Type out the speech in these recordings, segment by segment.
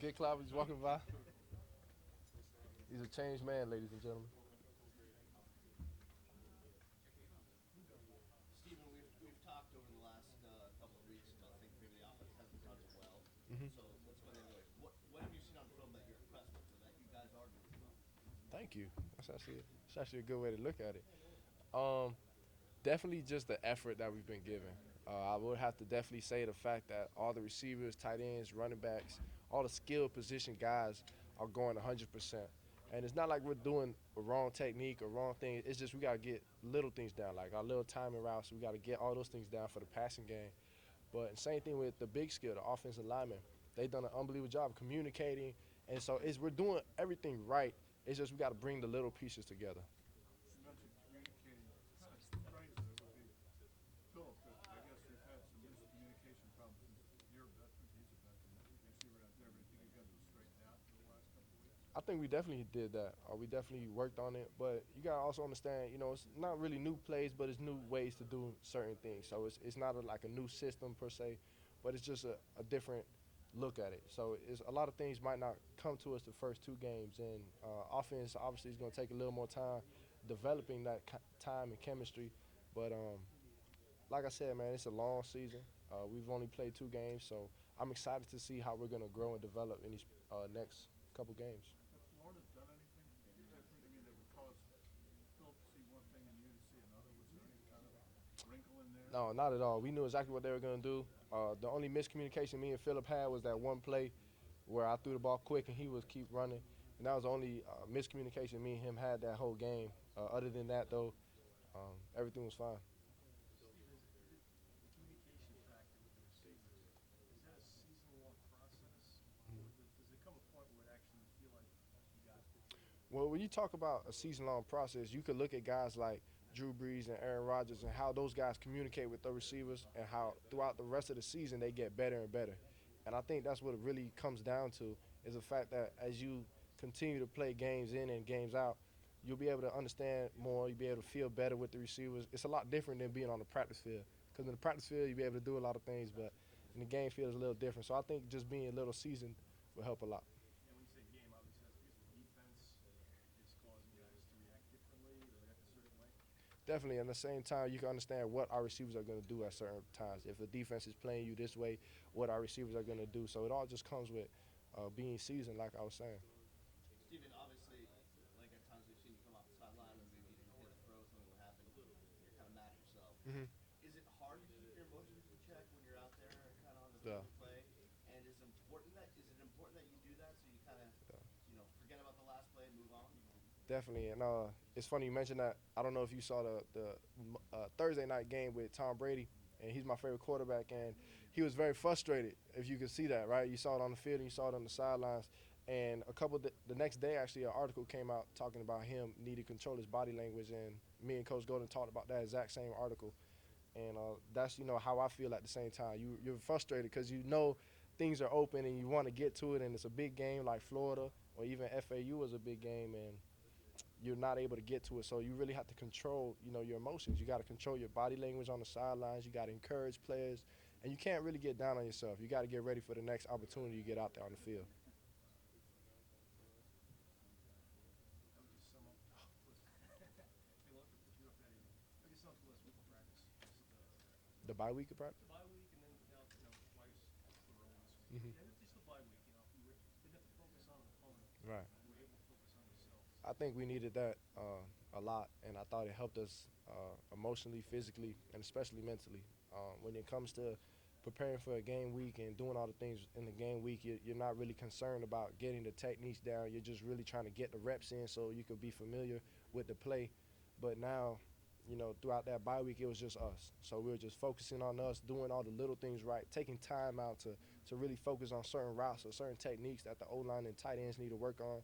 Get Cloud is walking by. He's a changed man, ladies and gentlemen. Stephen, we've talked over the last couple of weeks about think maybe the offense hasn't done as well. Hmm. So let's go the other way. What have you seen on film that you're impressed with, or that you guys are doing well? Thank you. That's actually a good way to look at it. Um, Definitely just the effort that we've been given. I would have to definitely say the fact that all the receivers, tight ends, running backs, all the skilled position guys are going 100%. And it's not like we're doing a wrong technique or wrong thing. It's just we got to get little things down, like our little timing routes. We got to get all those things down for the passing game. But same thing with the big skill, the offensive linemen. They've done an unbelievable job communicating. And so we're doing everything right. It's just we got to bring the little pieces together. You mentioned communicating. It's kind of strange that it would be Philip, but I guess you've had some miscommunication problems since you're a veteran, he's a veteran, receiver out there, but you think you've got those straightened out in the last couple of weeks? I think we definitely did that. We definitely worked on it, but you gotta also understand, it's not really new plays, but it's new ways to do certain things. So it's not like a new system per se, but it's just a different look at it. So it's a lot of things might not come to us the first two games, and offense obviously is gonna take a little more time developing that time and chemistry. But like I said, man, it's a long season. We've only played two games, so I'm excited to see how we're gonna grow and develop in these next couple games. Has Florida done anything different? I mean, that would cause Philip to see one thing and you to see another? Was there any kind of wrinkle in there? No, not at all. We knew exactly what they were going to do. The only miscommunication me and Philip had was that one play where I threw the ball quick and he was keep running, and that was the only miscommunication me and him had that whole game. Other than that, though, everything was fine. Steve, the communication factor with the receivers, is that a season-long process, or does it come a point where it actually feel like you got it? Well, when you talk about a season-long process, you could look at guys like Drew Brees and Aaron Rodgers and how those guys communicate with the receivers and how throughout the rest of the season they get better and better. And I think that's what it really comes down to is the fact that as you continue to play games in and games out, you'll be able to understand more. You'll be able to feel better with the receivers. It's a lot different than being on the practice field because in the practice field you'll be able to do a lot of things, but in the game field it's a little different. So I think just being a little seasoned will help a lot. And when you say game, obviously that's because the defense is causing guys to react differently, to react a certain way. Definitely. And at the same time, you can understand what our receivers are going to do at certain times. If the defense is playing you this way, what our receivers are going to do. So it all just comes with being seasoned, like I was saying. Stephen, obviously, like at times we've seen you come off the sideline and maybe you didn't hit a throw, something would happen, you're kind of mad at yourself. Hmm. Is it hard to keep your emotions in check when you're out there kind of on the Yeah. field of play? And is it important that you do that so you kind of Yeah. forget about the last play and move on? Definitely. And it's funny you mentioned that. I don't know if you saw the Thursday night game with Tom Brady, and he's my favorite quarterback. And he was very frustrated, if you could see that, right? You saw it on the field and you saw it on the sidelines. And the next day, actually, an article came out talking about him needing to control his body language. And me and Coach Golden talked about that exact same article. And that's how I feel at the same time. You're frustrated because things are open and you want to get to it, and it's a big game like Florida or even FAU was a big game, and you're not able to get to it. So you really have to control, your emotions. You got to control your body language on the sidelines. You got to encourage players, and you can't really get down on yourself. You got to get ready for the next opportunity you get out there on the field. How would you sum up? Hey, look, put you up that even. How would you sum up the last week of practice? Just The bye week, probably. the bye week, and then now twice still early this week. Hmm. And it's just the bye week. You didn't have to focus on an opponent. Right. You were able to focus on yourself. I think we needed that a lot, and I thought it helped us emotionally, physically, and especially mentally. When it comes to preparing for a game week and doing all the things in the game week, you're not really concerned about getting the techniques down. You're just really trying to get the reps in so you could be familiar with the play. But now, throughout that bye week, it was just us. So we were just focusing on us, doing all the little things right, taking time out to really focus on certain routes or certain techniques that the O-line and tight ends need to work on.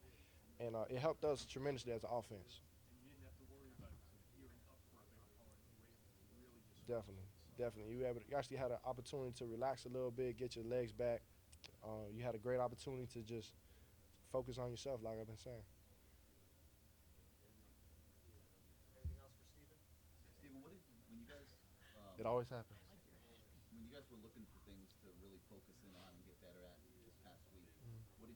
And it helped us tremendously as an offense. And you didn't have to worry about gearing up for a big opponent. You were able to really just Definitely, focus on definitely. You actually had an opportunity to relax a little bit, get your legs back. You had a great opportunity to just focus on yourself, like I've been saying. Anything else for Steven? Stephen, what did when you guys It always happens. when you guys were looking for things to really focus in on and get better at this past week? Mhm. What did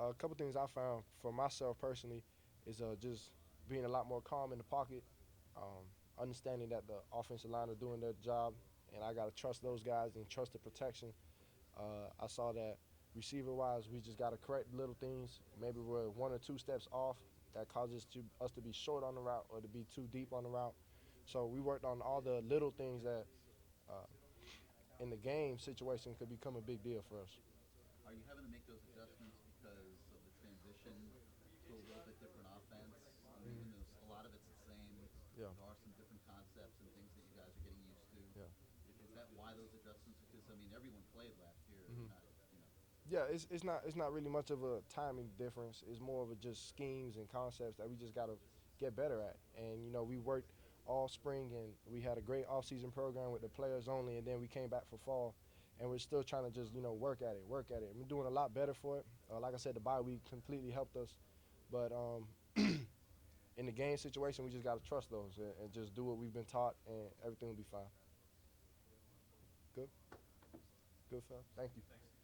A couple things I found for myself personally is just being a lot more calm in the pocket, understanding that the offensive line are doing their job, and I got to trust those guys and trust the protection. I saw that receiver-wise, we just got to correct little things. Maybe we're 1 or 2 steps off that causes us to be short on the route or to be too deep on the route. So we worked on all the little things that uh, in the game situation could become a big deal for us. Are you having to make those adjustments because of the transition to a little bit different offense? I mean, Mhm. you know, a lot of it's the same. Yeah. There are some different concepts and things that you guys are getting used to. Yeah. Is that why those adjustments? Because I mean, everyone played last year. Mhm. Not, you know. Yeah, it's not really much of a timing difference. It's more of a just schemes and concepts that we just got to get better at. And we worked all spring and we had a great off-season program with the players only, and then we came back for fall, and we're still trying to just work at it, work at it. We're doing a lot better for it. Like I said, the bye week completely helped us, but in the game situation, we just got to trust those and just do what we've been taught, and everything will be fine. Good, good, Phil. Thank you. Thanks.